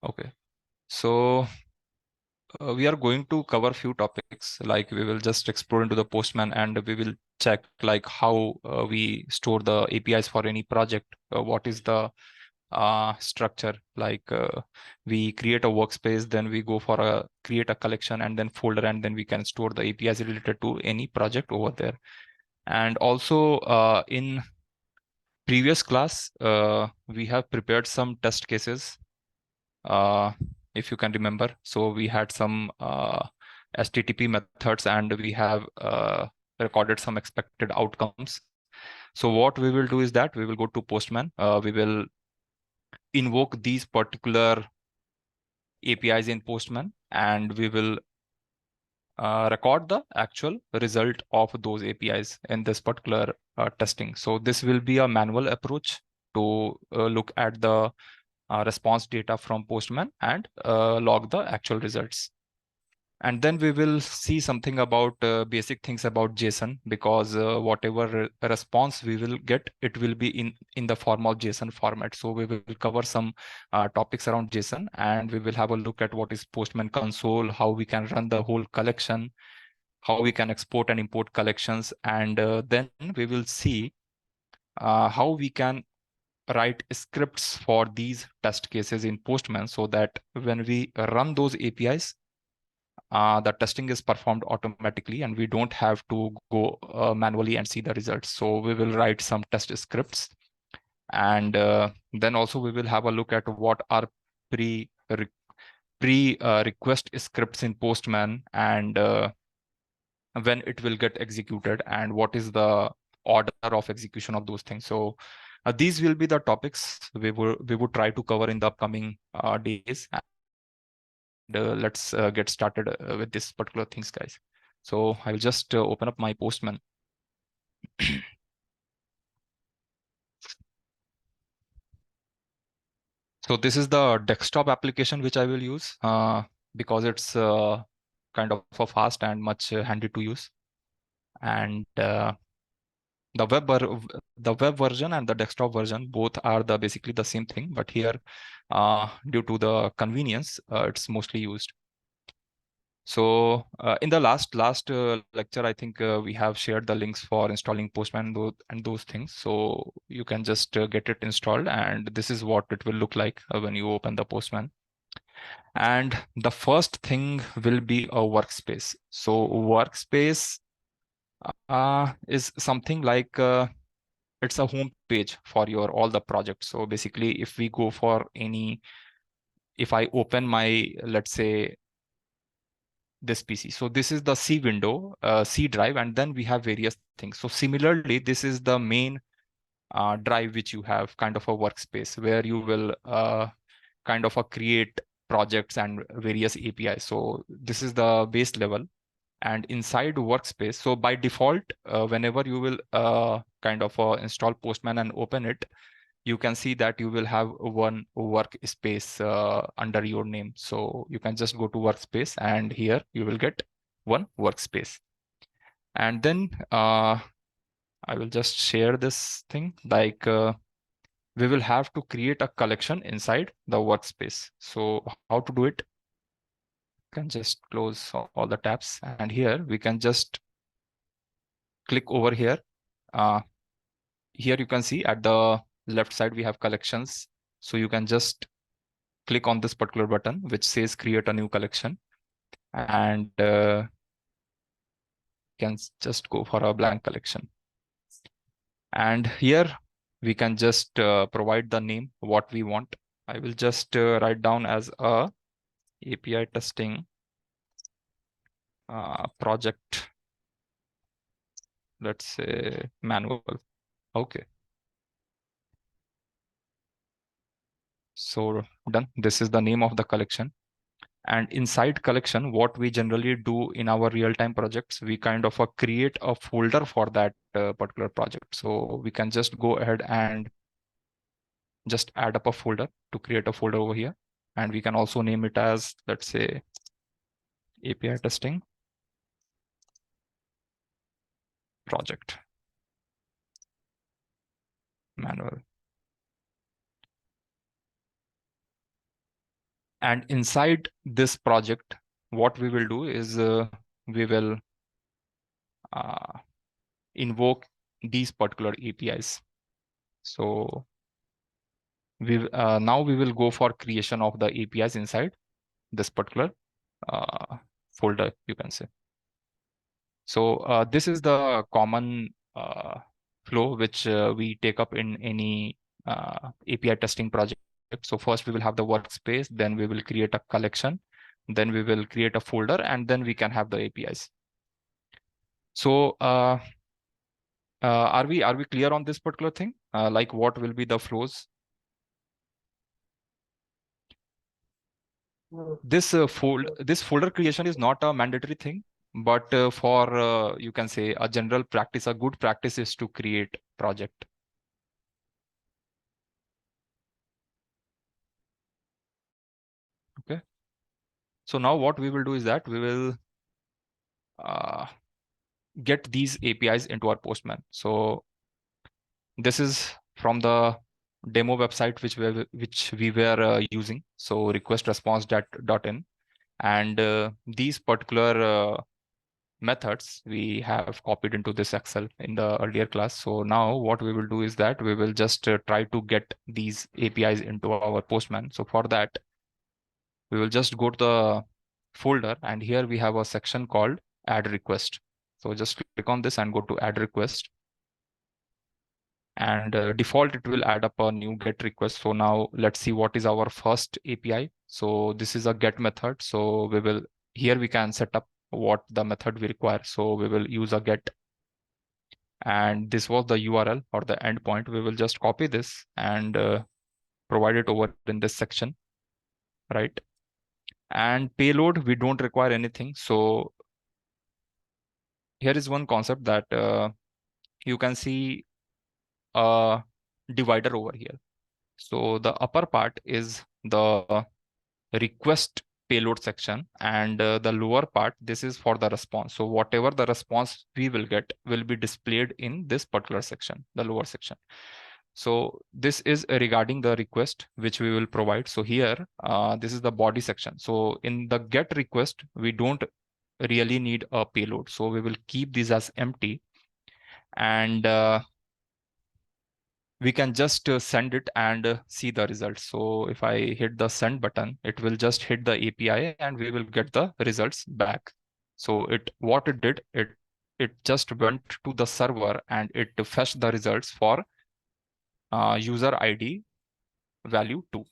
Okay. So we are going to cover few topics, like we will just explore into the Postman and we will check like how we store the APIs for any project. What is the structure? Like we create a workspace, then we go for a create a collection and then folder, and then we can store the APIs related to any project over there. And also in previous class, we have prepared some test cases, uh, if you can remember. So we had some HTTP methods and we have recorded some expected outcomes. So what we will do is that we will go to Postman. We will invoke these particular APIs in Postman, and we will record the actual result of those APIs in this particular testing. So this will be a manual approach to look at the response data from Postman and log the actual results. And then we will see something about basic things about JSON, because whatever response we will get, it will be in the form of JSON format. So we will cover some topics around JSON, and we will have a look at what is Postman Console, how we can run the whole collection, how we can export and import collections, and then we will see how we can write scripts for these test cases in Postman, so that when we run those APIs, the testing is performed automatically and we don't have to go manually and see the results. So we will write some test scripts, and then also we will have a look at what are pre request scripts in Postman, and when it will get executed, and what is the order of execution of those things. So these will be the topics we would try to cover in the upcoming days. Let's get started with this particular things, guys. So I will just open up my Postman. So this is the desktop application which I will use because it's kind of fast and much handy to use. And the web version and the desktop version both are basically the same thing, but here due to the convenience, it's mostly used. So in the last lecture, I think we have shared the links for installing Postman and those things. So you can just get it installed, and this is what it will look like when you open the Postman. And the first thing will be a workspace. So workspace is something like it's a home page for your all the projects. So basically, if we go for if I open my, let's say, this PC. So this is the C window, C drive, and then we have various things. So similarly, this is the main drive which you have, kind of a workspace where you will kind of create projects and various APIs. So this is the base level. And inside workspace, so by default, whenever you will kind of install Postman and open it, you can see that you will have one workspace under your name. So you can just go to workspace, and here you will get one workspace. And then I will just share this thing, like we will have to create a collection inside the workspace. So how to do it? Can just close all the tabs, and here we can just click over here. Here you can see at the left side we have collections. So you can just click on this particular button which says create a new collection, and can just go for a blank collection. And here we can just provide the name what we want. I will just write down as a API testing project, let's say manual. Okay. So done. This is the name of the collection. And inside collection, what we generally do in our real-time projects, we kind of create a folder for that particular project. So we can just go ahead and just add up a folder to create a folder over here. And we can also name it as, let's say, API testing project manual. And inside this project, what we will do is we will uh, invoke these particular APIs. So now we will go for creation of the APIs inside this particular folder, you can say. So this is the common flow which we take up in any API testing project. So first we will have the workspace, then we will create a collection, then we will create a folder, and then we can have the APIs. So are we clear on this particular thing? Like what will be the flows? This folder creation is not a mandatory thing, but for you can say a general practice, a good practice is to create project. Okay. So now what we will do is that we will get these APIs into our Postman. So this is from the demo website which we were using. So request response.in, and these particular methods we have copied into this Excel in the earlier class. So now what we will do is that we will just try to get these APIs into our Postman. So for that, we will just go to the folder, and here we have a section called add request. So just click on this and go to add request. And default, it will add up a new get request. So now let's see what is our first API. So this is a get method. So here we can set up what the method we require. So we will use a get, and this was the URL or the endpoint. We will just copy this and provide it over in this section, right? And payload, we don't require anything. So here is one concept that you can see a divider over here. So the upper part is the request payload section, and the lower part, this is for the response. So whatever the response we will get will be displayed in this particular section, the lower section. So this is regarding the request which we will provide. So here, this is the body section. So in the get request, we don't really need a payload. So we will keep these as empty, and we can just send it and see the results. So if I hit the send button, it will just hit the API and we will get the results back. So what it did, it just went to the server and it fetched the results for user ID value 2.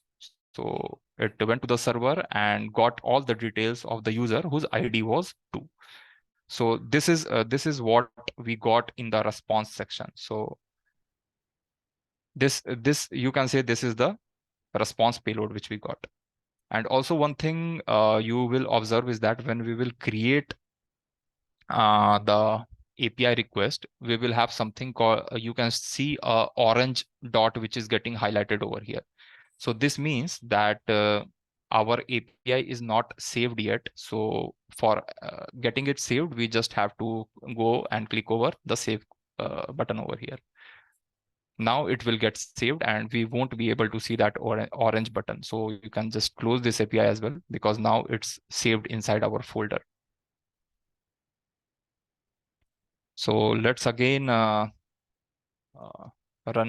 So it went to the server and got all the details of the user whose ID was 2. So this is what we got in the response section. So this you can say this is the response payload which we got. And also one thing you will observe is that when we will create the API request, we will have something called, you can see a orange dot which is getting highlighted over here. So this means that our API is not saved yet. So for getting it saved, we just have to go and click over the save button over here. Now it will get saved and we won't be able to see that orange button. So you can just close this API as well, because now it's saved inside our folder. So let's again run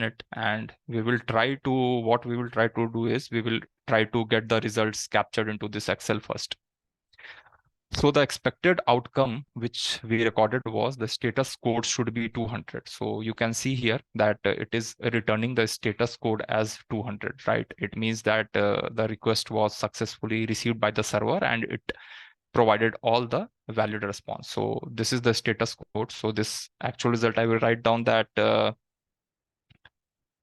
it, and what we will try to do is we will try to get the results captured into this Excel first. So the expected outcome which we recorded was the status code should be 200. So you can see here that it is returning the status code as 200, right? It means that the request was successfully received by the server and it provided all the valid response. So this is the status code. So this actual result, I will write down that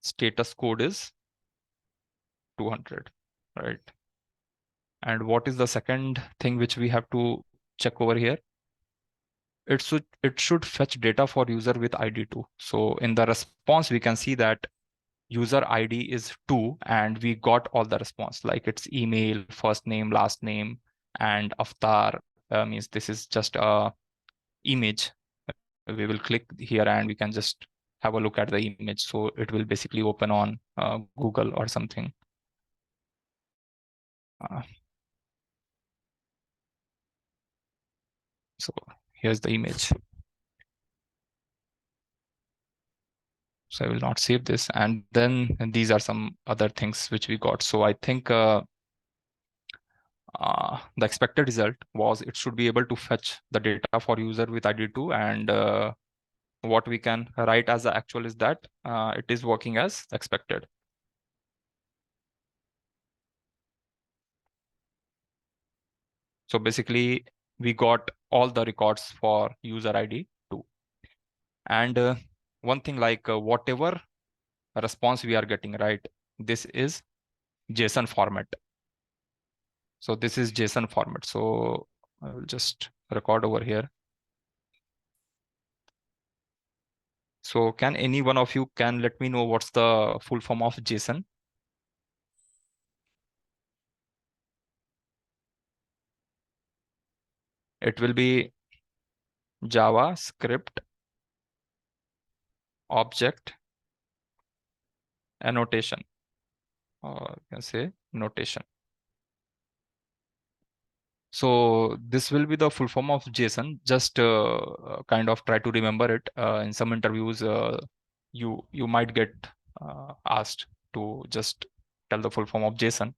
status code is 200, right? And what is the second thing which we have to check over here? It should fetch data for user with ID 2. So in the response, we can see that user ID is 2, and we got all the response, like its email, first name, last name, and avatar means this is just a image. We will click here and we can just have a look at the image. So it will basically open on Google or something. So here's the image. So I will not save this. And then these are some other things which we got. So I think the expected result was it should be able to fetch the data for user with ID2, and what we can write as the actual is that it is working as expected. So basically, we got all the records for user ID2. And one thing, like whatever response we are getting, right, this is JSON format. So this is JSON format. So I will just record over here. So can any one of you can let me know what's the full form of JSON? It will be JavaScript object annotation, or you can say notation. So this will be the full form of JSON. Just kind of try to remember it. In some interviews, you might get asked to just tell the full form of JSON.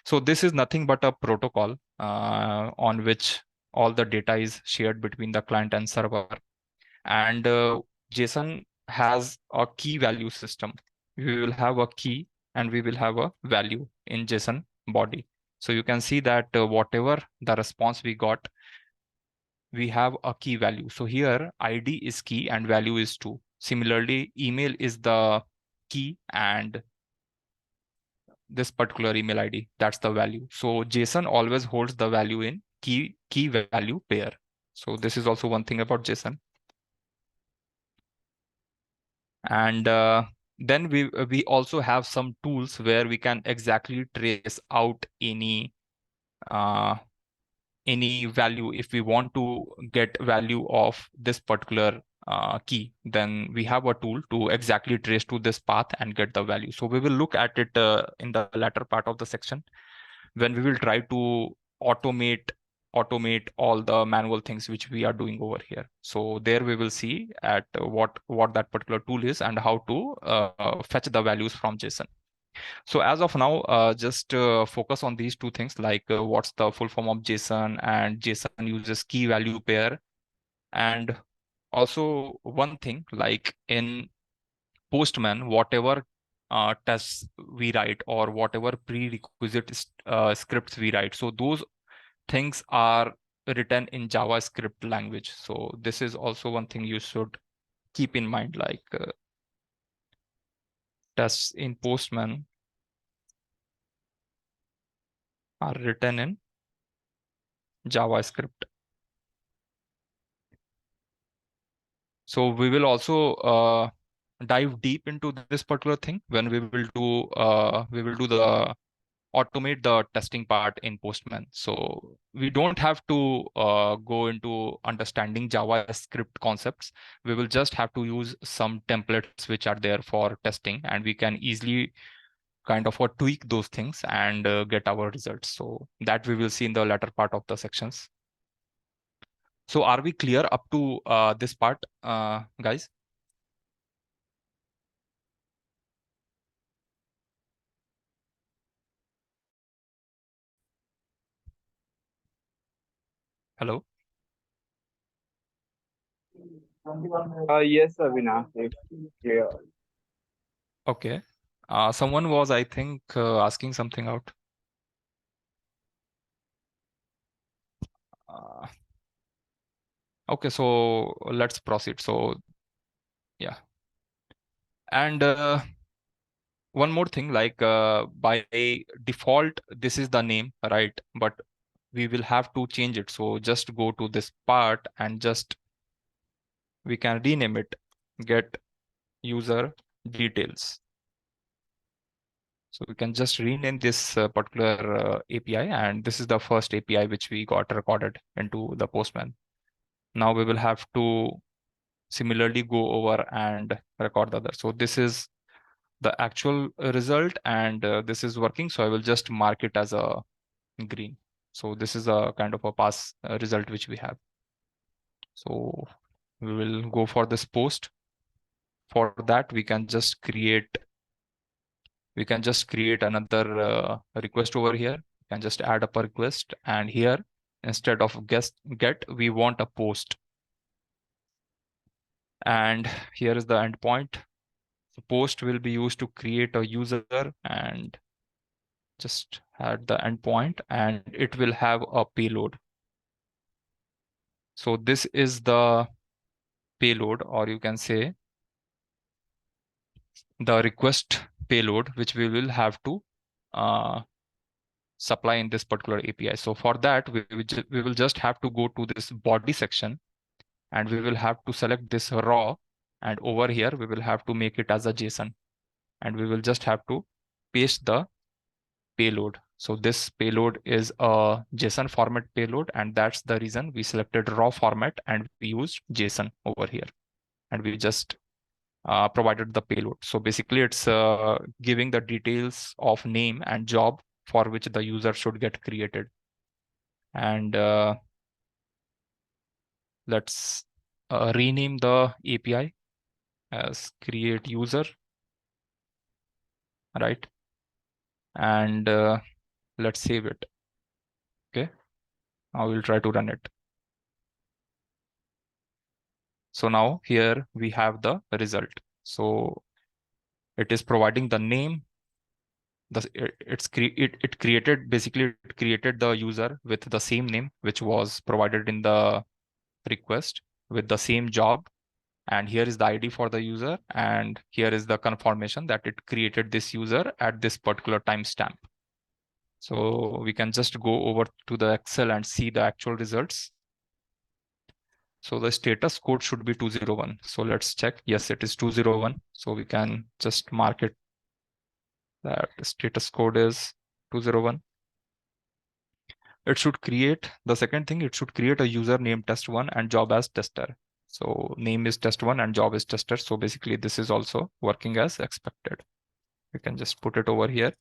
So this is nothing but a protocol on which all the data is shared between the client and server. And JSON has a key value system. We will have a key and we will have a value in JSON body. So you can see that whatever the response we got, we have a key value. So here ID is key and value is 2. Similarly, email is the key and this particular email ID, that's the value. So JSON always holds the value in key value pair. So this is also one thing about JSON. And then we also have some tools where we can exactly trace out uh, any value. If we want to get value of this particular key, then we have a tool to exactly trace to this path and get the value. So we will look at it in the latter part of the section, when we will try to automate all the manual things which we are doing over here. So there we will see at what that particular tool is and how to fetch the values from JSON. So as of now, just focus on these two things, like what's the full form of JSON, and JSON uses key value pair. And also one thing, like in Postman, whatever tests we write or whatever prerequisite scripts we write, so those things are written in JavaScript language. So this is also one thing you should keep in mind, like tests in Postman are written in JavaScript. So we will also dive deep into this particular thing when we will do the automate the testing part in Postman. So we don't have to go into understanding JavaScript concepts. We will just have to use some templates which are there for testing, and we can easily kind of tweak those things and get our results. So that we will see in the latter part of the sections. So are we clear up to this part, guys? Hello? Yes, Avinash. Yeah. Okay. Someone was, I think, asking something out. Uh, okay, so let's proceed. So yeah. And one more thing, like by default, this is the name, right? But we will have to change it. So just go to this part and just we can rename it, get user details. So we can just rename this particular API, and this is the first API which we got recorded into the Postman. Now we will have to similarly go over and record the other. So this is the actual result, and this is working. So I will just mark it as a green. So this is a kind of a pass result which we have. So we will go for this post. For that, we can just create another request over here. We can just add up a request, and here instead of get, we want a post. And here is the endpoint. The post will be used to create a user, and just add the endpoint, and it will have a payload. So this is the payload, or you can say the request payload, which we will have to uh, supply in this particular API. So for that, we will just have to go to this body section, and we will have to select this raw, and over here we will have to make it as a JSON, and we will just have to paste the payload. So this payload is a JSON format payload, and that's the reason we selected raw format and we used JSON over here, and we just provided the payload. So basically it's giving the details of name and job for which the user should get created. And let's rename the API as create user, right? And let's save it. Okay, I will try to run it. So now here we have the result. So it is providing the name. It created, basically it created the user with the same name which was provided in the request, with the same job, and here is the ID for the user, and here is the confirmation that it created this user at this particular timestamp. So we can just go over to the Excel and see the actual results. So the status code should be 201. So let's check. Yes, it is 201. So we can just mark it that status code is 201. It should create, the second thing, it should create a user named test1 and job as tester. So name is test1 and job is tester. So basically this is also working as expected. You can just put it over here.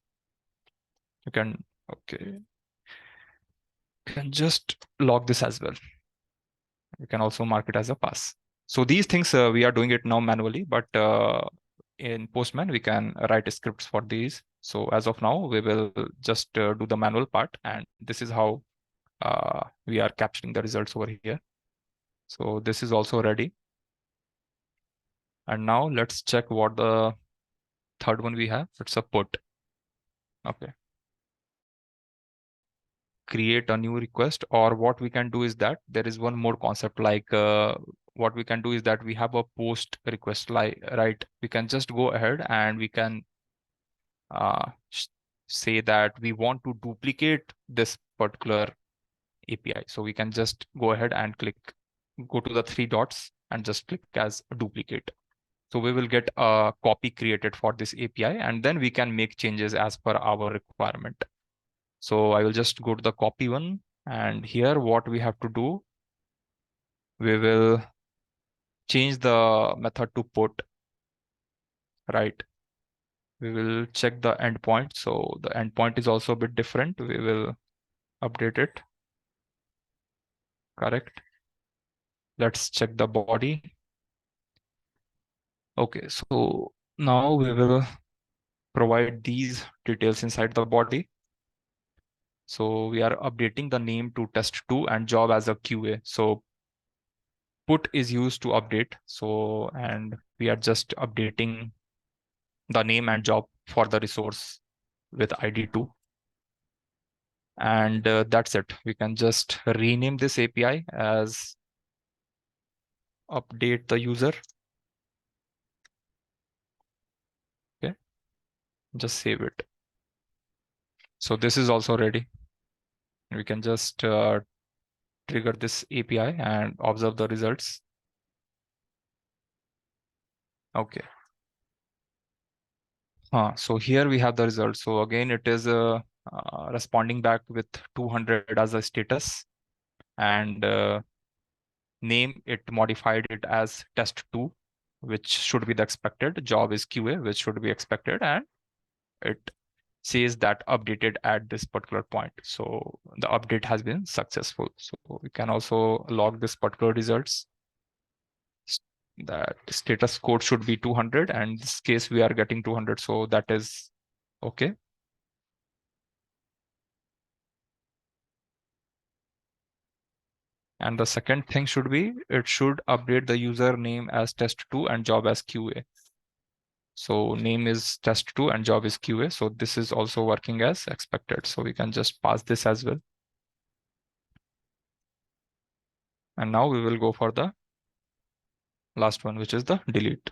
You can, okay. You can just log this as well. You can also mark it as a pass. So these things we are doing it now manually, but in Postman we can write scripts for these. So as of now, we will just do the manual part, and this is how we are capturing the results over here. So this is also ready. And now let's check what the third one we have. It's a put. Okay. Create a new request, or what we can do is that there is one more concept, like what we can do is that we have a post request, like, right? We can just go ahead and we can say that we want to duplicate this particular API. So we can just go ahead and go to the three dots and just click as a duplicate. So we will get a copy created for this API, and then we can make changes as per our requirement. So I will just go to the copy one, and here what we have to do, we will change the method to put, right? We will check the endpoint. So the endpoint is also a bit different. We will update it. Correct. Let's check the body. Okay, so now we will provide these details inside the body. So we are updating the name to test2 and job as a QA. So put is used to update. So, and we are just updating the name and job for the resource with ID2. And that's it. We can just rename this API as update the user. Okay, just save it. So this is also ready. We can just trigger this API and observe the results. Okay. So here we have the results. So again, it is responding back with 200 as a status, and name, it modified it as test2, which should be the expected. Job is QA, which should be expected, and it says that updated at this particular point. So the update has been successful. So we can also log this particular results. That status code should be 200, and in this case we are getting 200, so that is okay. And the second thing should be, it should update the username as test2 and job as QA. So name is test2 and job is QA. So this is also working as expected. So we can just pass this as well. And now we will go for the last one, which is the delete.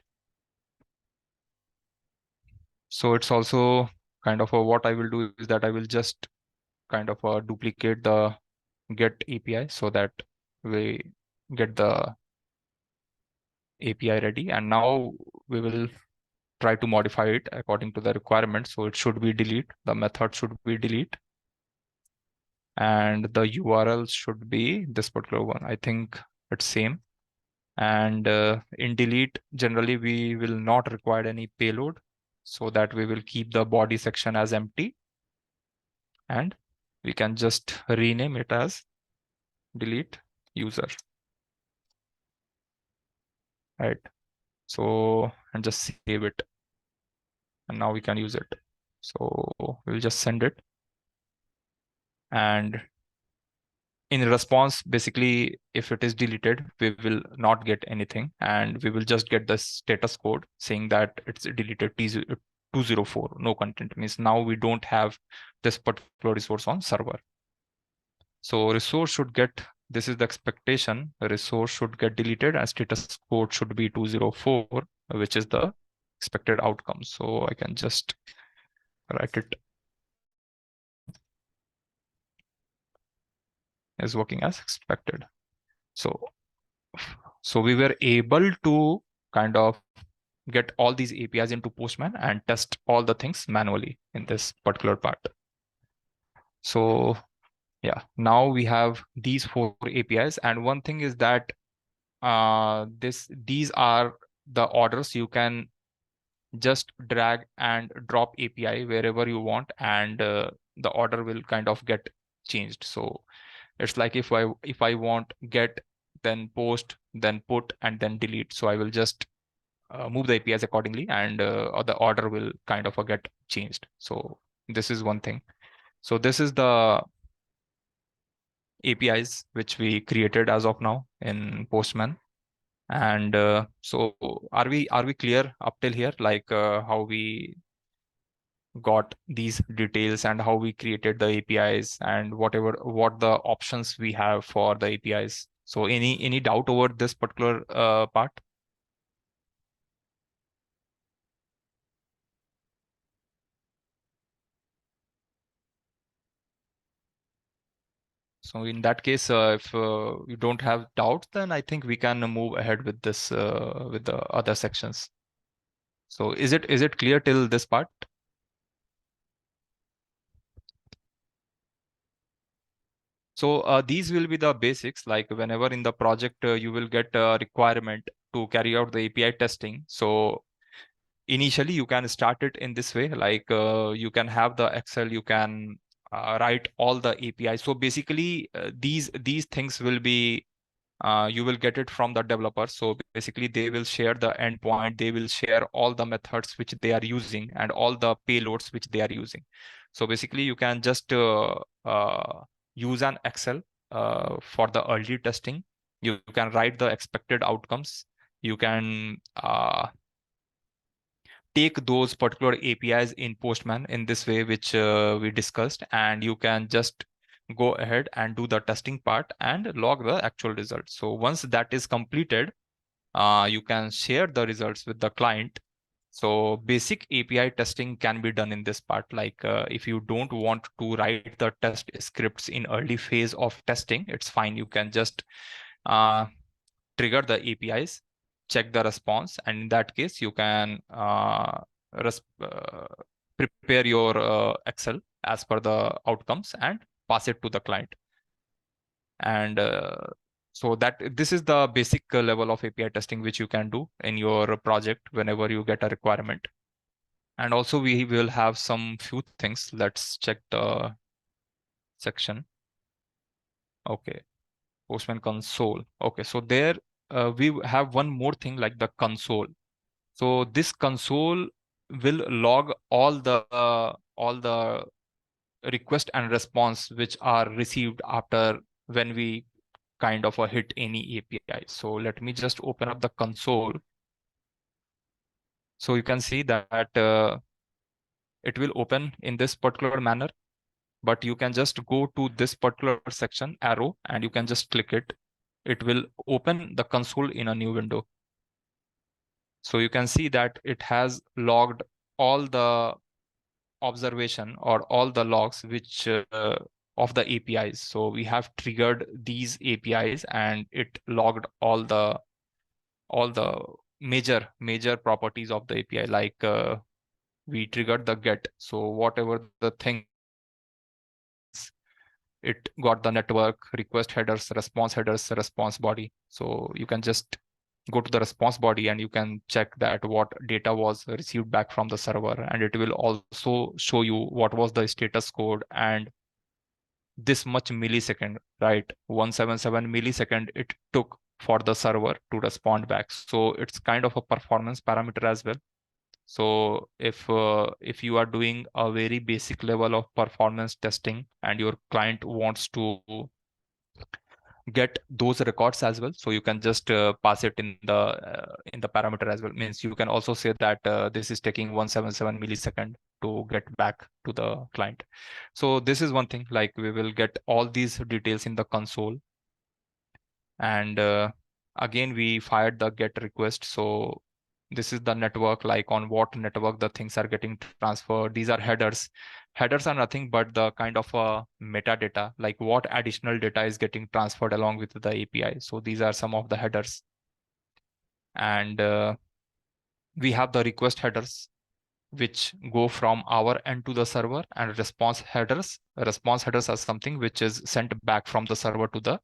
So it's also kind of what I will do is that I will just kind of duplicate the get API so that we get the API ready. And now we will try to modify it according to the requirement. So it should be delete. The method should be delete. And the URL should be this particular one. I think it's same. And in delete, generally, we will not require any payload, so that we will keep the body section as empty. And we can just rename it as delete user. Right. So, and just save it. And now we can use it. So we'll just send it. And in response, basically, if it is deleted, we will not get anything, and we will just get the status code saying that it's deleted T204, no content. Means now we don't have this particular resource on server. So resource should get, this is the expectation, a resource should get deleted and status code should be 204, which is the expected outcome. So I can just write it is working as expected. So we were able to kind of get all these APIs into Postman and test all the things manually in this particular part. So yeah, now we have these 4 APIs. And one thing is that these are the orders. You can just drag and drop API wherever you want, and the order will kind of get changed. So it's like if I want get, then post, then put, and then delete. So I will just move the APIs accordingly, and the order will kind of get changed. So this is one thing. So this is the APIs which we created as of now in Postman. And so are we clear up till here, like how we got these details and how we created the APIs and what the options we have for the APIs? So any doubt over this particular part? So in that case, if you don't have doubts, then I think we can move ahead with this with the other sections. So is it clear till this part? So these will be the basics. Like whenever in the project you will get a requirement to carry out the API testing. So initially you can start it in this way. Like you can have the Excel, you can write all the API. So basically these things will be you will get it from the developer. So basically they will share the endpoint, they will share all the methods which they are using and all the payloads which they are using. So basically you can just use an Excel for the early testing. You can write the expected outcomes. You can take those particular APIs in Postman in this way, which we discussed, and you can just go ahead and do the testing part and log the actual results. So once that is completed, you can share the results with the client. So basic API testing can be done in this part. Like if you don't want to write the test scripts in early phase of testing, it's fine. You can just trigger the APIs, check the response, and in that case, you can prepare your Excel as per the outcomes and pass it to the client. And so that this is the basic level of API testing which you can do in your project whenever you get a requirement. And also we will have some few things. Let's check the section. Okay, Postman console. Okay, so there we have one more thing like the console. So this console will log all the request and response which are received after when we kind of hit any API. So let me just open up the console. So you can see that it will open in this particular manner, but you can just go to this particular section arrow and you can just click it. It will open the console in a new window. So you can see that it has logged all the observation or all the logs which of the APIs. So we have triggered these APIs and it logged all the major properties of the API, like we triggered the get. So whatever the things, it got the network, request headers, response body. So you can just go to the response body and you can check that what data was received back from the server, and it will also show you what was the status code and this much millisecond, right? 177 millisecond it took for the server to respond back. So it's kind of a performance parameter as well. So if you are doing a very basic level of performance testing and your client wants to get those records as well, so you can just pass it in the parameter as well. Means you can also say that this is taking 177 millisecond to get back to the client. So this is one thing, like we will get all these details in the console. And again we fired the get request. So this is the network, like on what network the things are getting transferred. These are headers. Headers are nothing but the kind of metadata, like what additional data is getting transferred along with the API. So these are some of the headers. And we have the request headers which go from our end to the server, and response headers. Response headers are something which is sent back from the server to the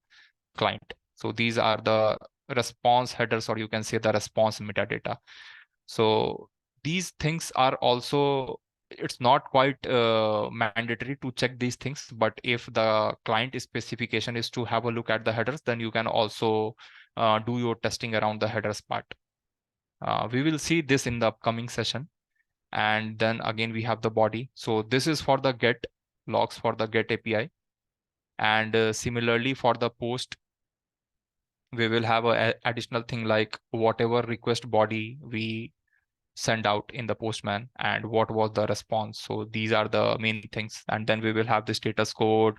client. So these are the response headers, or you can say the response metadata. So these things are also, it's not quite mandatory to check these things, but if the client specification is to have a look at the headers, then you can also do your testing around the headers part. We will see this in the upcoming session. And then again we have the body. So this is for the get logs for the get API. And similarly for the post, we will have a additional thing like whatever request body we send out in the Postman and what was the response. So these are the main things. And then we will have the status code,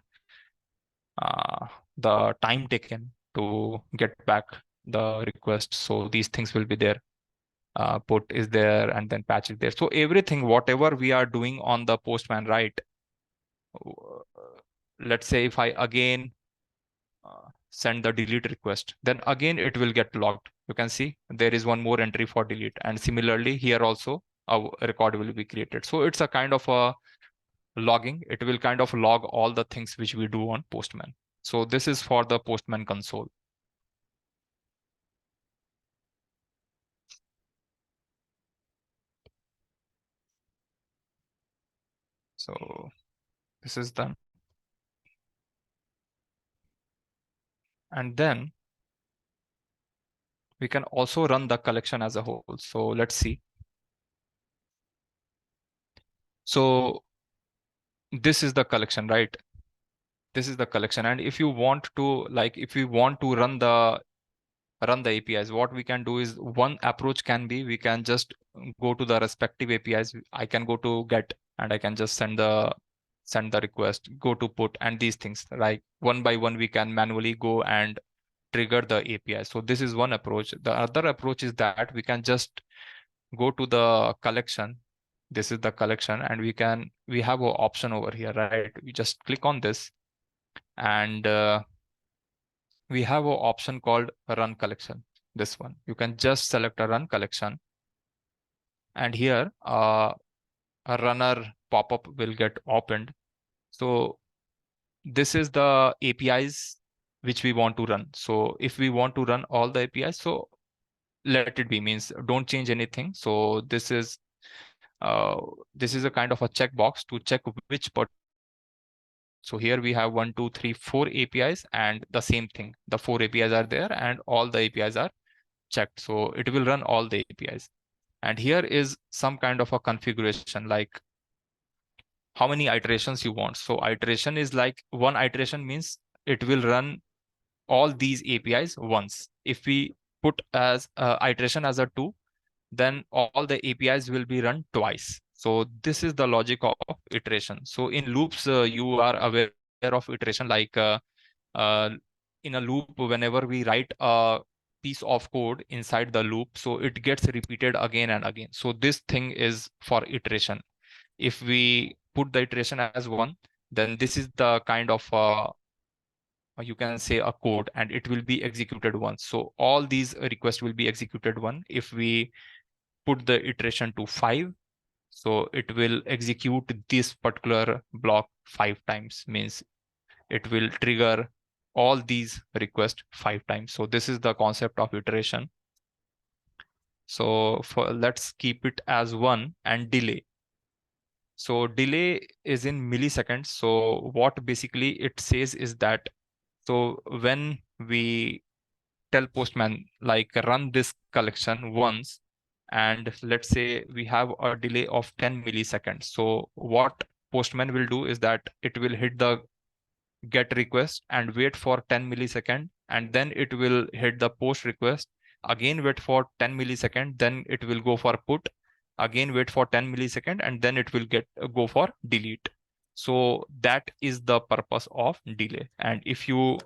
the time taken to get back the request. So these things will be there. Put is there, and then patch is there. So everything, whatever we are doing on the Postman, right? Let's say if I again send the delete request, then again it will get logged. You can see there is one more entry for delete, and similarly here also a record will be created. So it's a kind of a logging. It will kind of log all the things which we do on Postman. So this is for the Postman console. So this is done. And then we can also run the collection as a whole. So let's see. So this is the collection, right? This is the collection. And if you want to, like, if we want to run the APIs, what we can do is, one approach can be, we can just go to the respective APIs. I can go to get and I can just send the request, go to put, and these things, like one by one we can manually go and trigger the API. So this is one approach. The other approach is that we can just go to the collection. This is the collection, and we have an option over here, right? We just click on this, and we have an option called run collection. This one, you can just select a run collection, and here a runner pop-up will get opened. So this is the APIs which we want to run. So if we want to run all the APIs, so let it be, means don't change anything. So this is this is a kind of a checkbox to check which part. So here we have 1, 2, 3, 4 APIs, and the same thing. The 4 APIs are there, and all the APIs are checked. So it will run all the APIs. And here is some kind of a configuration, like how many iterations you want. So iteration is like one iteration means it will run all these APIs once. If we put as iteration as a 2, then all the APIs will be run twice. So this is the logic of iteration. So in loops, you are aware of iteration, like uh, in a loop, whenever we write a piece of code inside the loop, so it gets repeated again and again. So this thing is for iteration. If we put the iteration as 1, then this is the kind of you can say a code, and it will be executed once. So all these requests will be executed one. If we put the iteration to 5, so it will execute this particular block 5 times, means it will trigger all these requests 5 times. So this is the concept of iteration. So let's keep it as 1, and delay. So delay is in milliseconds. So what basically it says is that, so when we tell Postman like run this collection once, and let's say we have a delay of 10 milliseconds. So what Postman will do is that it will hit the get request and wait for 10 millisecond, and then it will hit the post request, again wait for 10 millisecond, then it will go for put, again wait for 10 millisecond, and then it will go for delete. So that is the purpose of delay. And if you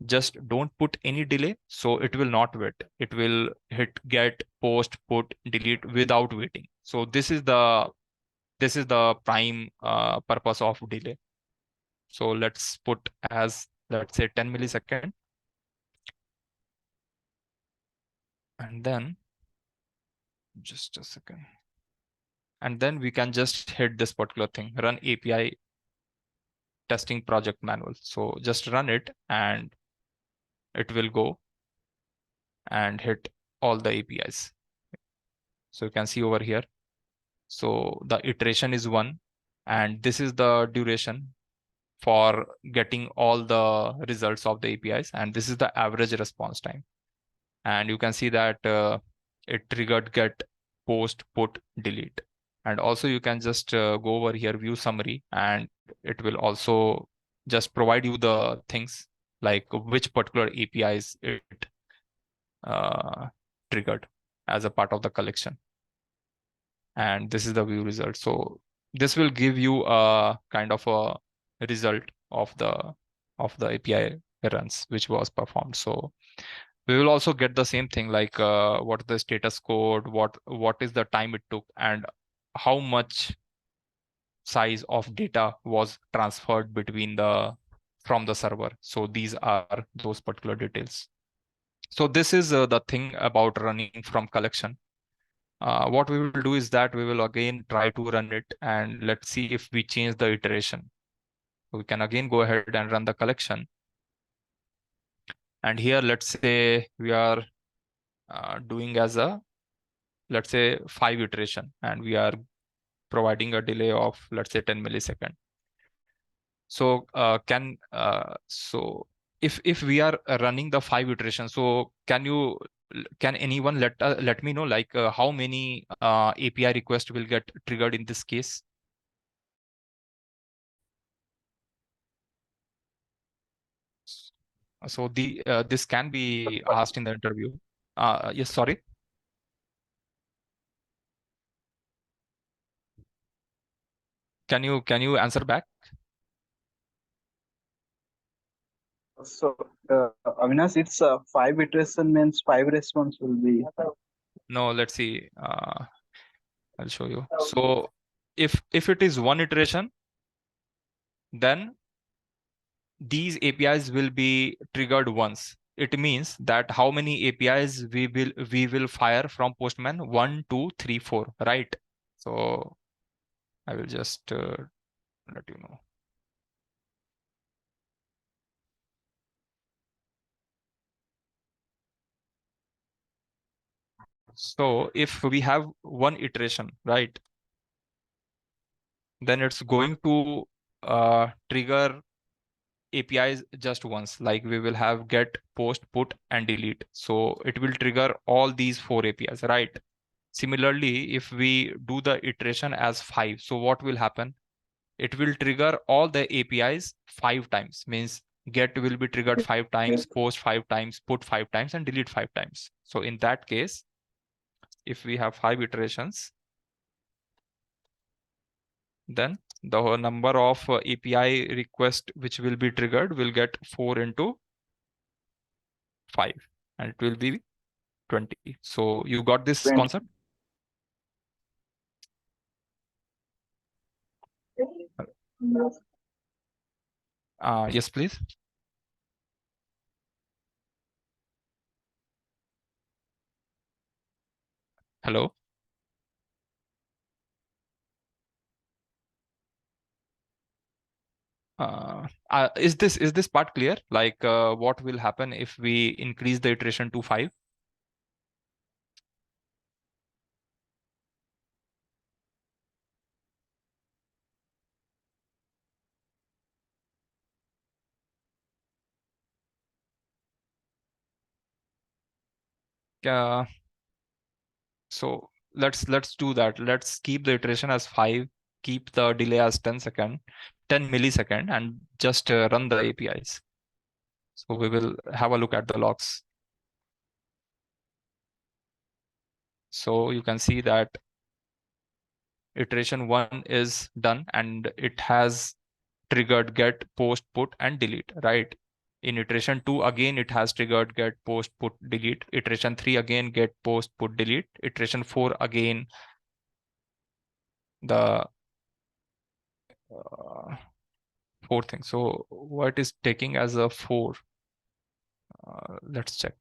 just don't put any delay, so it will not wait. It will hit get, post, put, delete without waiting. So this is the prime purpose of delay. So let's put as, let's say, 10 millisecond. And then just a second. And then we can just hit this particular thing, run API testing project manual. So just run it, and it will go and hit all the APIs. So you can see over here. So the iteration is 1, and this is the duration for getting all the results of the APIs, and this is the average response time. And you can see that it triggered get, post, put, delete. And also you can just go over here, view summary, and it will also just provide you the things like which particular APIs it uh, triggered as a part of the collection. And this is the view result. So this will give you a kind of a result of the API runs which was performed. So we will also get the same thing, like what is the status code, what is the time it took, and how much size of data was transferred from the server. So these are those particular details. So this is the thing about running from collection. What we will do is that we will again try to run it, and let's see if we change the iteration. We can again go ahead and run the collection. And here, let's say we are doing as a, let's say, 5 iteration, and we are providing a delay of, let's say, 10 millisecond. So so if we are running the 5 iterations, so can anyone let me know, like how many API requests will get triggered in this case? So this can be asked in the interview. Yes, sorry. Can you answer back? So, Avinash, it's 5 iteration means 5 response will be. No, let's see. I'll show you. So if it is 1 iteration, then these APIs will be triggered once. It means that how many APIs we will fire from Postman? 1, 2, 3, 4, right? So I will just let you know. So if we have 1 iteration, right? then it's going to trigger APIs just once. Like we will have get, post, put, and delete. So it will trigger all these 4 APIs, right? Similarly, if we do the iteration as 5, so what will happen? It will trigger all the APIs 5 times. Means get will be triggered 5 times, post 5 times, put 5 times, and delete 5 times. So in that case, if we have 5 iterations, then the whole number of API request which will be triggered will get 4 into 5, and it will be 20. So you got this 20. concept? Yes, please. Hello. Is this part clear? Like what will happen if we increase the iteration to 5? Uh, so let's do that. Let's keep the iteration as 5, keep the delay as 10 millisecond, and just run the APIs. So we will have a look at the logs. So you can see that iteration 1 is done and it has triggered get, post, put, and delete, right? In iteration 2, again, it has triggered get, post, put, delete. Iteration 3, again, get, post, put, delete. Iteration 4, again, the fourth thing. So what is taking as a 4? Let's check.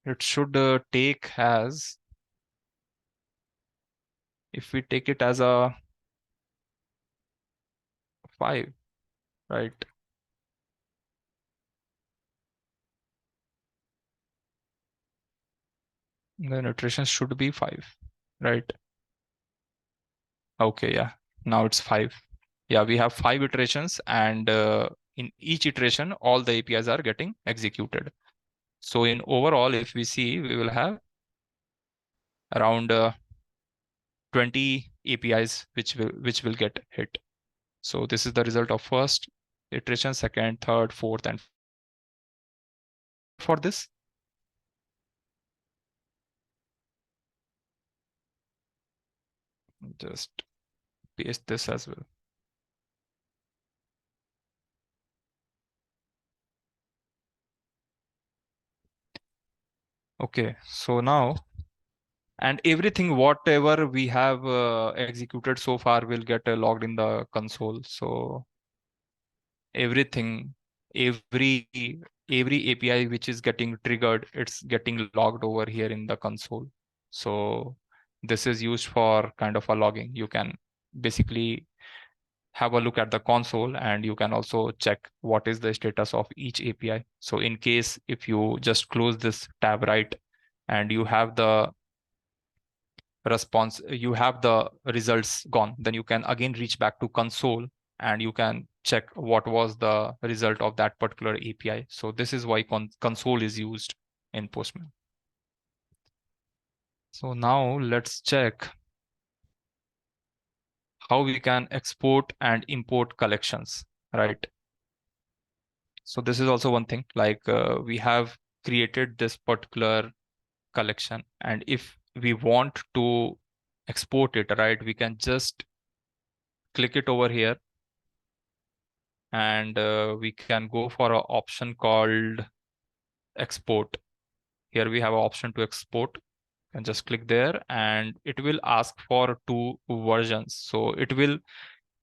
It should take as, if we take it as a 5, right? Then iteration should be 5, right? Okay, yeah. Now it's 5. Yeah, we have 5 iterations, and in each iteration, all the APIs are getting executed. So in overall, if we see, we will have around 20 APIs which will get hit. So this is the result of first iteration, second, third, fourth, and for this. Just paste this as well. Okay, so now, and everything whatever we have executed so far will get logged in the console. So everything, every every API which is getting triggered, it's getting logged over here in the console. So this is used for kind of a logging. You can basically have a look at the console, and you can also check what is the status of each API. So in case if you just close this tab, right, and you have the response, you have the results gone, then you can again reach back to console and you can check what was the result of that particular API. So this is why console is used in Postman. So now let's check how we can export and import collections, right? So this is also one thing, like we have created this particular collection, and if we want to export it, right, we can just click it over here, and we can go for an option called export. Here we have an option to export, and just click there, and it will ask for 2 versions. So it will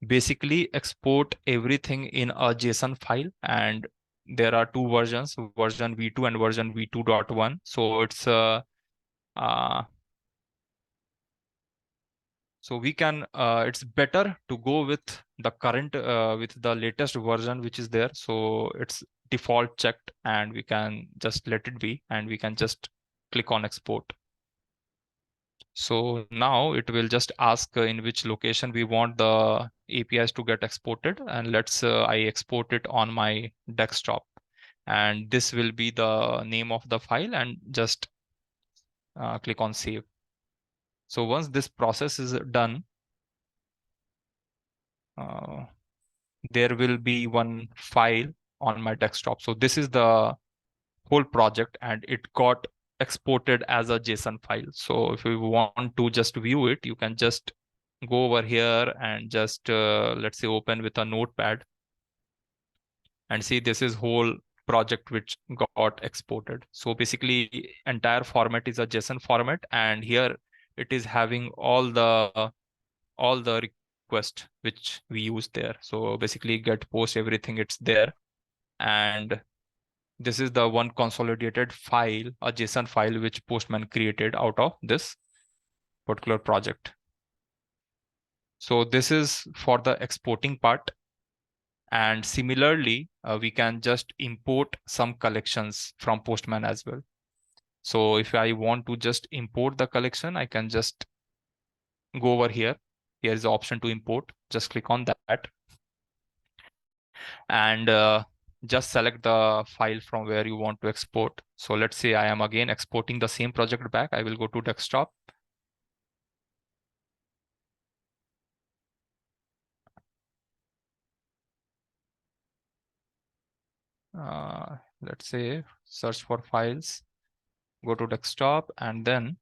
basically export everything in a JSON file, and there are 2 versions, version v2 and version v2.1. So it's uh, so we can it's better to go with the current with the latest version which is there. So it's default checked, and we can just let it be, and we can just click on export. So now it will just ask in which location we want the APIs to get exported, and let's I export it on my desktop, and this will be the name of the file, and just click on save. So once this process is done, there will be one file on my desktop. So this is the whole project, and it got exported as a JSON file. So if you want to just view it, you can just go over here and just let's say open with a notepad and see this is whole project which got exported. So basically entire format is a JSON format, and here it is having all the request which we use there. So basically get, post, everything, it's there. And this is the one consolidated file, a JSON file, which Postman created out of this particular project. So this is for the exporting part. And similarly, we can just import some collections from Postman as well. So if I want to just import the collection, I can just go over here. Here is the option to import. Just click on that. And just select the file from where you want to export. So let's say I am again exporting the same project back. I will go to desktop. Let's say search for files, go to desktop, and then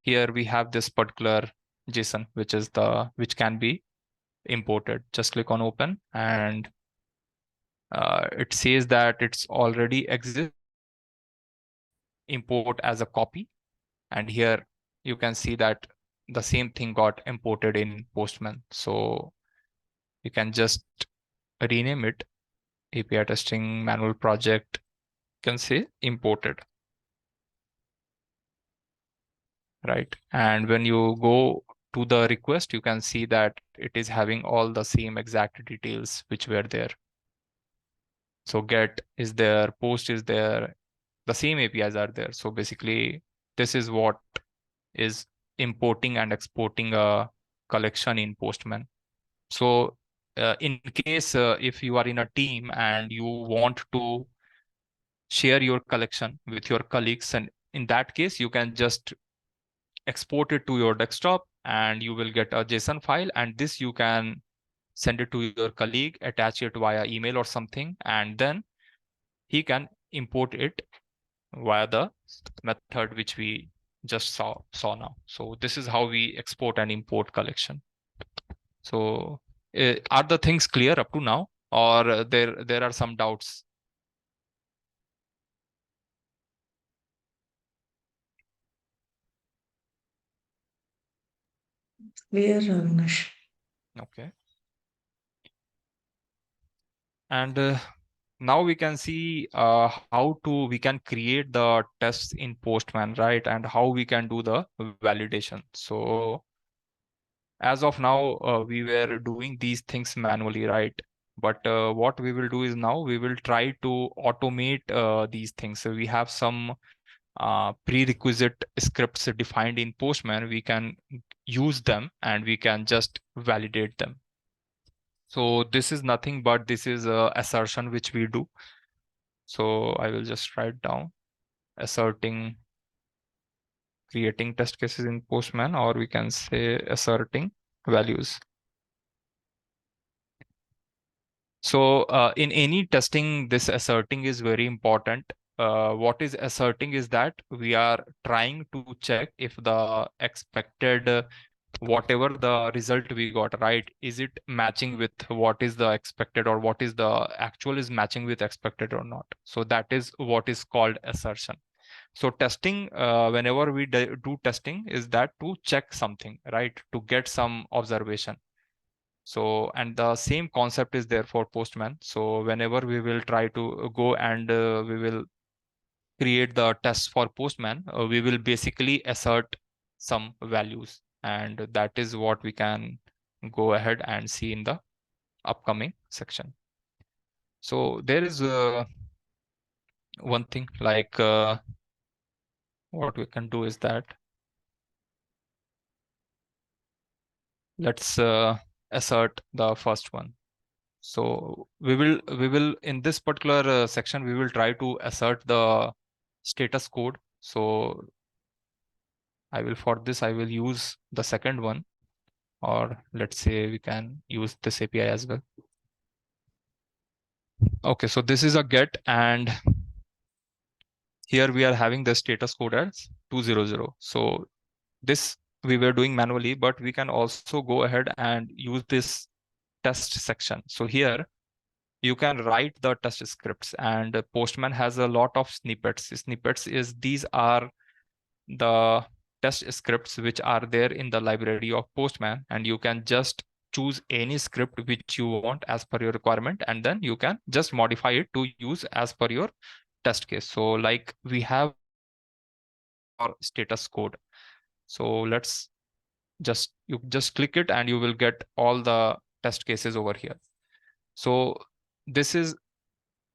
here we have this particular JSON, which can be imported. Just click on open, and it says that it's already exists. Import as a copy, and here you can see that the same thing got imported in Postman. So you can just rename it API testing manual project. You can say imported, right? And when you go to the request, you can see that it is having all the same exact details which were there. So get is there, post is there, the same APIs are there. So basically, this is what is importing and exporting a collection in Postman. So in case if you are in a team and you want to share your collection with your colleagues, and in that case, you can just export it to your desktop, and you will get a JSON file, and this you can send it to your colleague, attach it via email or something, and then he can import it via the method which we just saw now. So this is how we export and import collection. So are the things clear up to now, or there are some doubts? Clear, Avinash. Okay. And now we can see how we can create the tests in Postman, right? And how we can do the validation. So as of now, we were doing these things manually, right? But what we will do is now we will try to automate these things. So we have some prerequisite scripts defined in Postman. We can use them and we can just validate them. So this is nothing but this is assertion which we do. So I will just write down asserting, creating test cases in Postman, or we can say asserting values. So in any testing, this asserting is very important. What is asserting is that we are trying to check if the expected whatever the result we got, right, is it matching with what is the expected, or what is the actual is matching with expected or not. So that is what is called assertion. So testing, whenever we do testing, is that to check something, right, to get some observation. So, and the same concept is there for Postman. So whenever we will try to go and we will create the tests for Postman, we will basically assert some values, and that is what we can go ahead and see in the upcoming section. So there is one thing like what we can do is that let's assert the first one. So we will in this particular section we will try to assert the status code. So I will use the second one, or let's say we can use this API as well. Okay, so this is a get, and here we are having the status code as 200. So this we were doing manually, but we can also go ahead and use this test section. So here you can write the test scripts, and Postman has a lot of snippets. Snippets is these are the test scripts which are there in the library of Postman, and you can just choose any script which you want as per your requirement, and then you can just modify it to use as per your test case. So like we have our status code. So let's you just click it and you will get all the test cases over here. So this is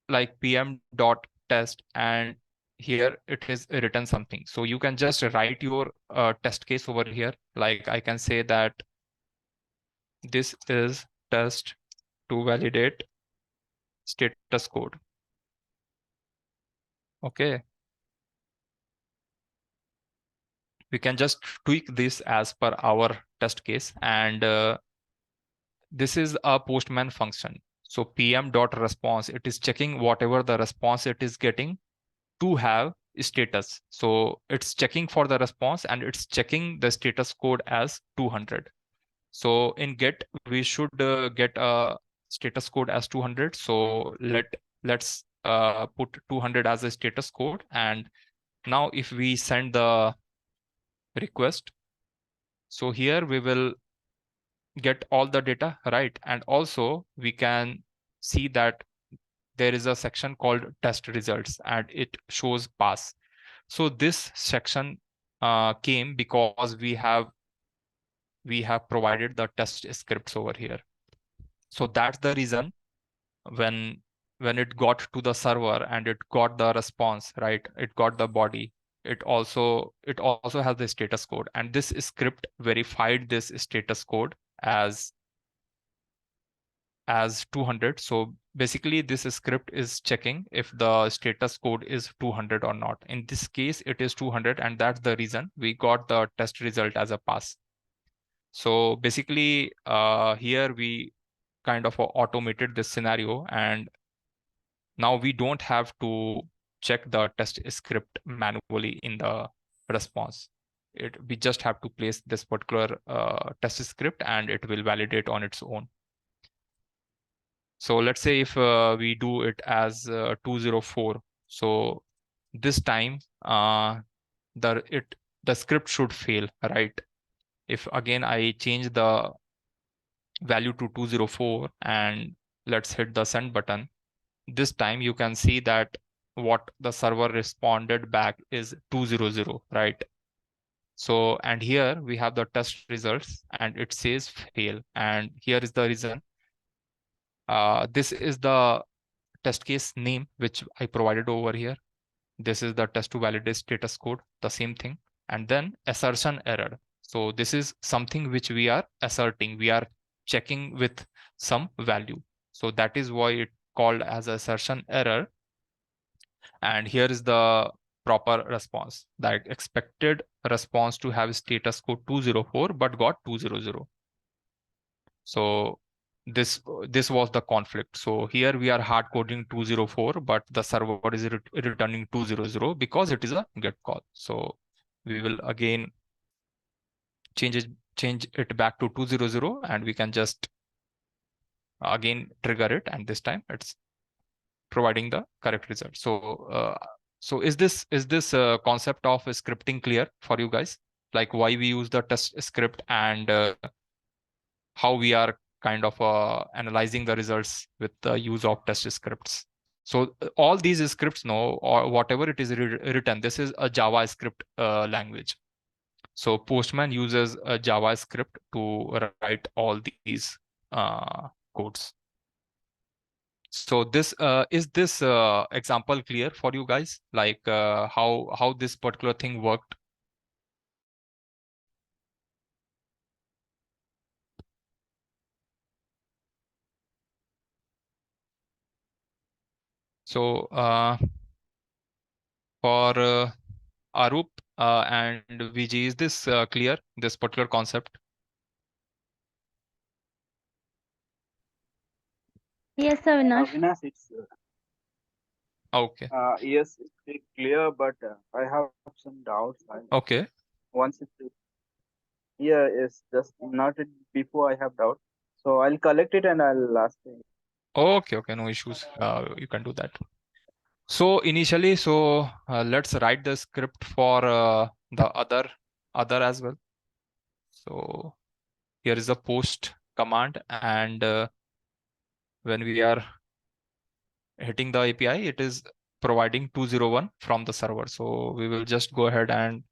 like pm.test, and here it is written something. So you can just write your test case over here. Like I can say that this is test to validate status code. Okay. We can just tweak this as per our test case, and this is a Postman function. So pm.response, it is checking whatever the response it is getting to have status. So it's checking for the response and it's checking the status code as 200. So in get, we should get a status code as 200. So let's put 200 as a status code. And now if we send the request, so here we will get all the data, right? And also we can see that there is a section called test results and it shows pass. So this section came because we have provided the test scripts over here. So that's the reason when it got to the server and it got the response, right? It got the body. It also has the status code, and this script verified this status code as 200. So basically this script is checking if the status code is 200 or not. In this case, it is 200, and that's the reason we got the test result as a pass. So basically here we kind of automated this scenario, and now we don't have to check the test script manually in the response. We just have to place this particular test script and it will validate on its own. So let's say if we do it as 204, so this time the script should fail, right? If again I change the value to 204 and let's hit the send button, this time you can see that what the server responded back is 200, right? So, and here we have the test results and it says fail. And here is the reason. This is the test case name, which I provided over here. This is the test to validate status code, the same thing. And then assertion error. So this is something which we are asserting. We are checking with some value. So that is why it called as assertion error. And here is the proper response. That expected response to have status code 204, but got 200. So this was the conflict. So here we are hard coding 204, but the server is returning 200 because it is a get call. So we will again change it back to 200, and we can just again trigger it, and this time it's providing the correct result. So is this concept of scripting clear for you guys? Like why we use the test script and how we are kind of analyzing the results with the use of test scripts. So all these scripts or whatever it is written, this is a JavaScript language. So Postman uses a JavaScript to write all these codes. So this is this example clear for you guys? Like how this particular thing worked? So for Arup and VG, is this clear? This particular concept? Yes, Avinash. Avinash, it's Okay. yes, it's clear, but I have some doubts. Okay. Once it's yeah, it's just not it before I have doubt. So I'll collect it and I'll ask you. Okay. Okay. No issues. You can do that. So initially, let's write the script for the other as well. So here is the post command, and when we are hitting the API, it is providing 201 from the server. So we will just go ahead and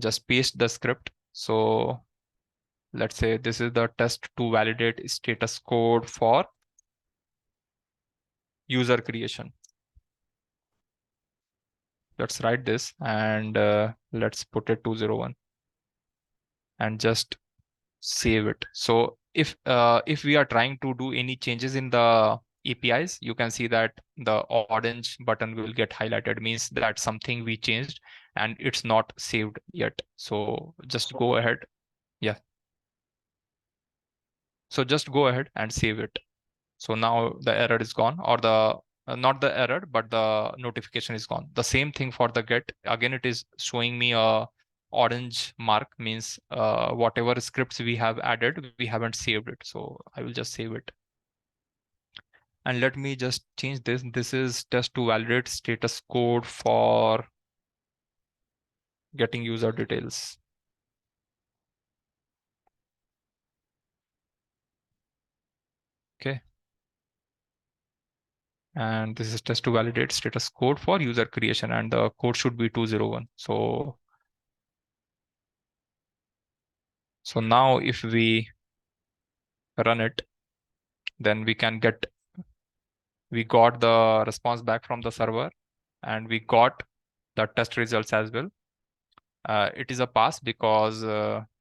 just paste the script. So let's say this is the test to validate status code for user creation. Let's write this and let's put it 201 and just save it. So if we are trying to do any changes in the APIs, you can see that the orange button will get highlighted, means that something we changed and it's not saved yet. So just go ahead. Yeah. So just go ahead and save it. So now the error is gone, or the not the error, but the notification is gone. The same thing for the get. Again, it is showing me a orange mark, means whatever scripts we have added, we haven't saved it. So I will just save it. And let me just change this. This is test to validate status code for getting user details. Okay. And this is test to validate status code for user creation, and the code should be 201. So now if we run it, then we got the response back from the server, and we got the test results as well. It is a pass because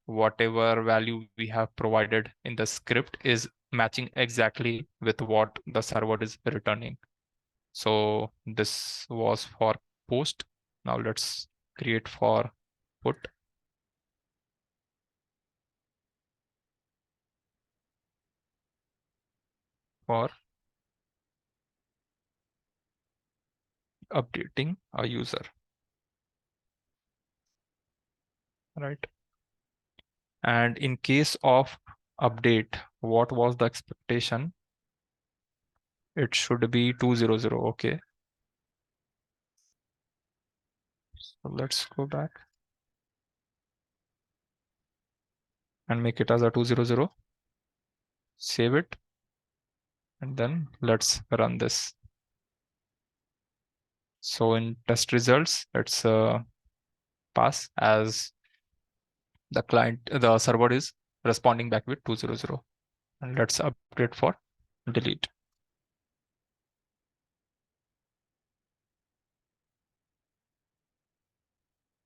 whatever value we have provided in the script is matching exactly with what the server is returning. So this was for post. Now let's create for put. For updating a user, right? And in case of update, what was the expectation? It should be 200. Okay. So let's go back and make it as a 200. Save it. And then let's run this. So in test results, it's pass as the server is responding back with 200. And let's update for delete.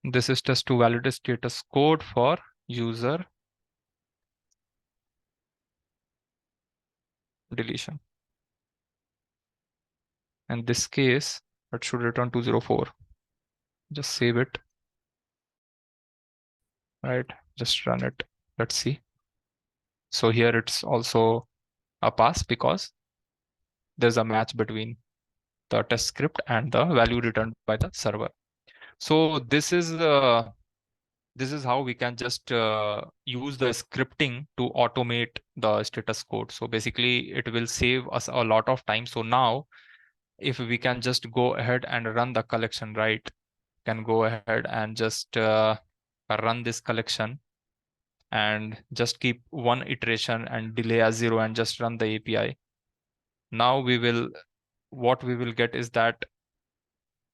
This is test to validate status code for user deletion. In this case, it should return 204. Just save it. Right, just run it. Let's see. So here it's also a pass because there's a match between the test script and the value returned by the server. So this is how we can just use the scripting to automate the status code. So basically it will save us a lot of time. So now if we can just go ahead and run the collection, right? Can go ahead and just run this collection and just keep one iteration and delay as 0 and just run the API. Now what we will get is that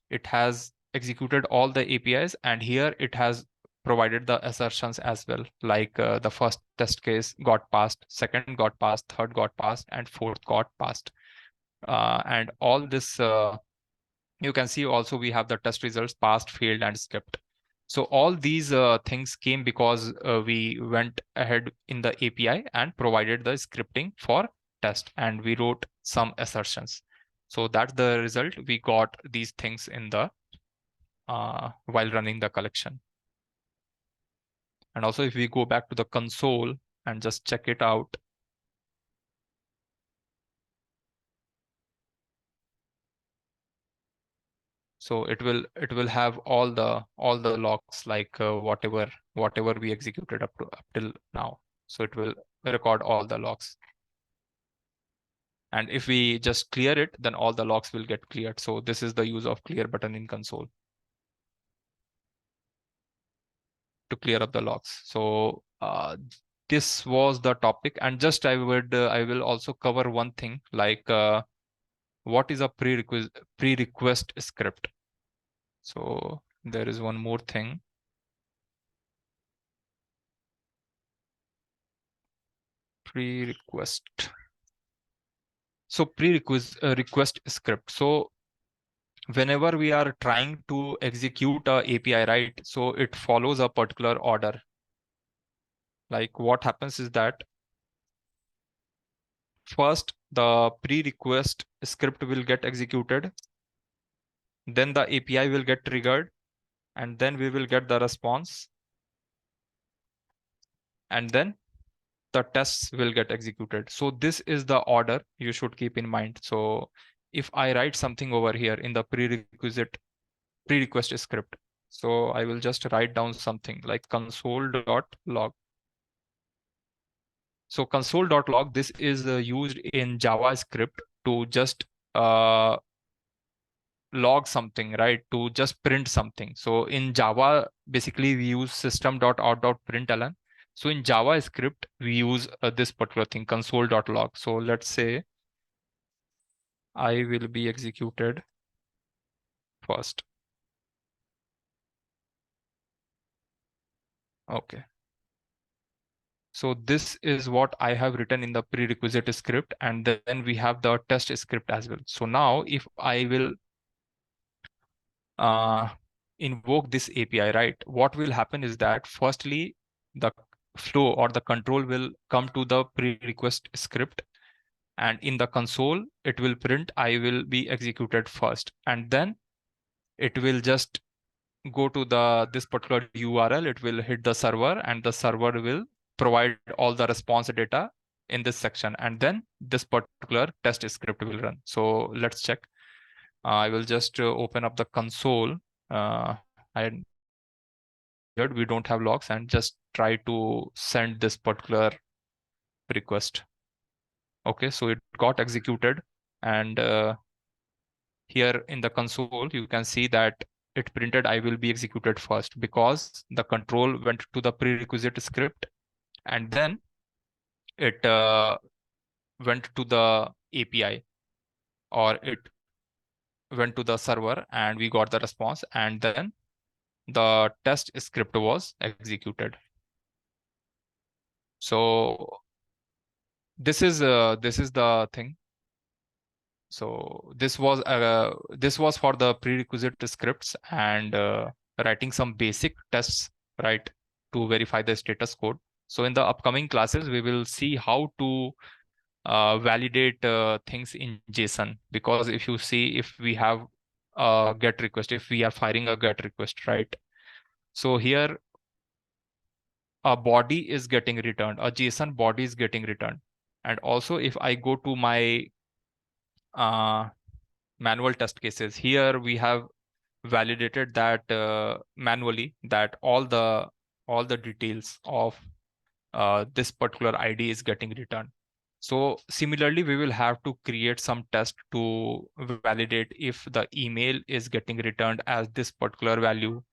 it has executed all the APIs, and here it has provided the assertions as well. Like the first test case got passed, second got passed, third got passed, and fourth got passed. And all this, you can see also we have the test results, passed, failed, and skipped. So all these things came because we went ahead in the API and provided the scripting for test, and we wrote some assertions. So that's the result. We got these things in the while running the collection. And also if we go back to the console and just check it out, so it will have all the logs, like whatever we executed up till now. So it will record all the logs. And if we just clear it, then all the logs will get cleared. So this is the use of clear button in console to clear up the logs. So this was the topic. And just I will also cover one thing, like what is a pre-request script. So there is one more thing. Pre-request. So request script. So whenever we are trying to execute a API, right? So it follows a particular order. Like what happens is that first the pre-request script will get executed, then the API will get triggered, and then we will get the response, and then the tests will get executed. So this is the order you should keep in mind. So if I write something over here in the pre-request script, so I will just write down something like console.log. So console.log, this is used in JavaScript to just log something, right? To just print something. So in Java, basically we use system.out.println. So in JavaScript, we use this particular thing, console.log. So let's say I will be executed first. Okay. So this is what I have written in the prerequisite script, and then we have the test script as well. So now if I will invoke this API, right? What will happen is that firstly, the flow or the control will come to the pre-request script, and in the console, it will print I will be executed first, and then it will just go to this particular URL. It will hit the server, and the server will provide all the response data in this section, and then this particular test script will run. So let's check. I will just open up the console. We don't have logs, and just try to send this particular request. Okay, so it got executed, and here in the console, you can see that it printed I will be executed first because the control went to the prerequisite script, and then it went to the API, or it went to the server, and we got the response, and then the test script was executed. So this is the thing. So this was for the prerequisite scripts and writing some basic tests, right, to verify the status code. So in the upcoming classes, we will see how to validate things in JSON, because if you see, if we have a GET request, if we are firing a GET request, right? So here a body is getting returned, a JSON body is getting returned. And also if I go to my manual test cases, here we have validated that manually, that all the details of this particular ID is getting returned. So similarly, we will have to create some test to validate if the email is getting returned as this particular value,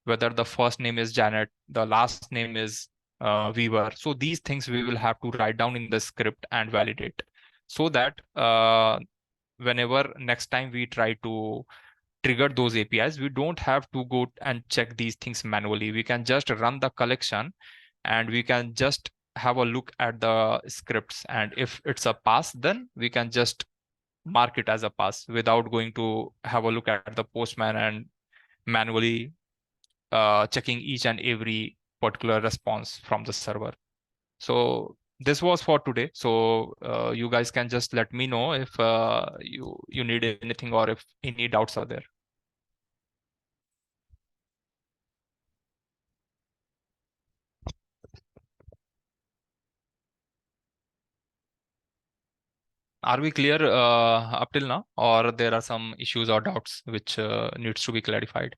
whether the first name is Janet, the last name is Weaver. So these things we will have to write down in the script and validate, so that whenever next time we try to trigger those APIs, we don't have to go and check these things manually. We can just run the collection, and we can just have a look at the scripts. And if it's a pass, then we can just mark it as a pass without going to have a look at the Postman and manually checking each and every particular response from the server. So this was for today. So you guys can just let me know if you need anything or if any doubts are there. Are we clear up till now, or there are some issues or doubts which needs to be clarified?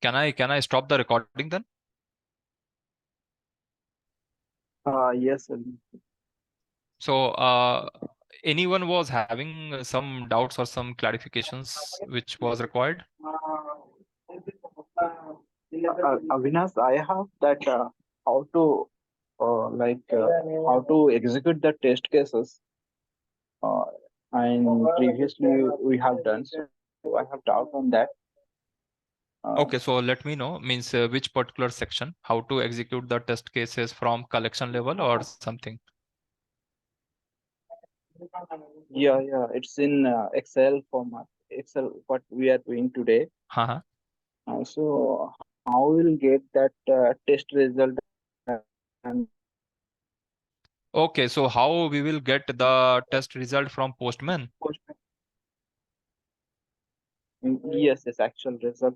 Can I stop the recording then? Yes, So anyone was having some doubts or some clarifications which was required? Avinash, I have that how to how to execute the test cases. Uh, and previously we have done, so I have doubt on that. Okay, so let me know, means which particular section, how to execute the test cases from collection level or something. Yeah, it's in Excel format. Excel, what we are doing today. Uh-huh. So how we'll get that test result? And Okay, so how we will get the test result from Postman? yes, actual result.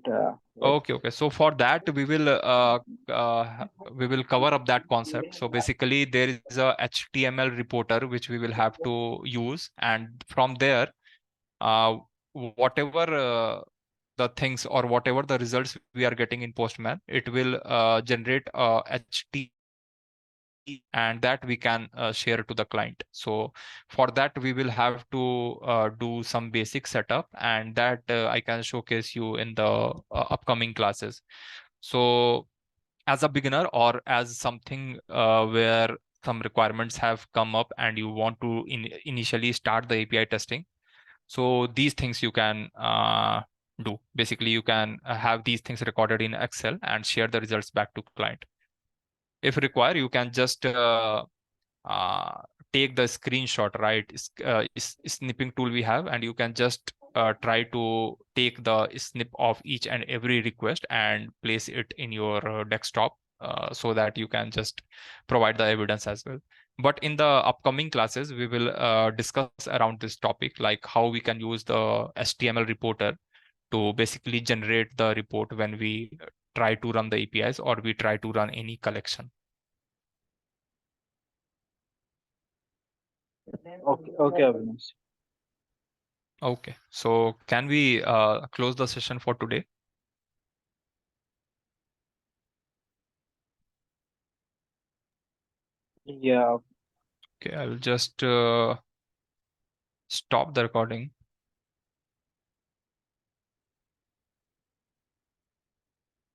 Okay. So for that, we will cover up that concept. So basically, there is a HTML reporter which we will have to use, and from there, whatever the things or whatever the results we are getting in Postman, it will generate a HTML, and that we can share to the client. So for that, we will have to do some basic setup, and that I can showcase you in the upcoming classes. So as a beginner or as something where some requirements have come up and you want to initially start the API testing, so these things you can do. Basically, you can have these things recorded in Excel and share the results back to client. If required, you can just uh, take the screenshot, right? Snipping tool we have, and you can just try to take the snip of each and every request and place it in your desktop so that you can just provide the evidence as well. But in the upcoming classes, we will discuss around this topic, like how we can use the HTML reporter to basically generate the report when we try to run the APIs or we try to run any collection. Okay, Avinash. Okay, so can we close the session for today? Yeah. Okay, I will just stop the recording.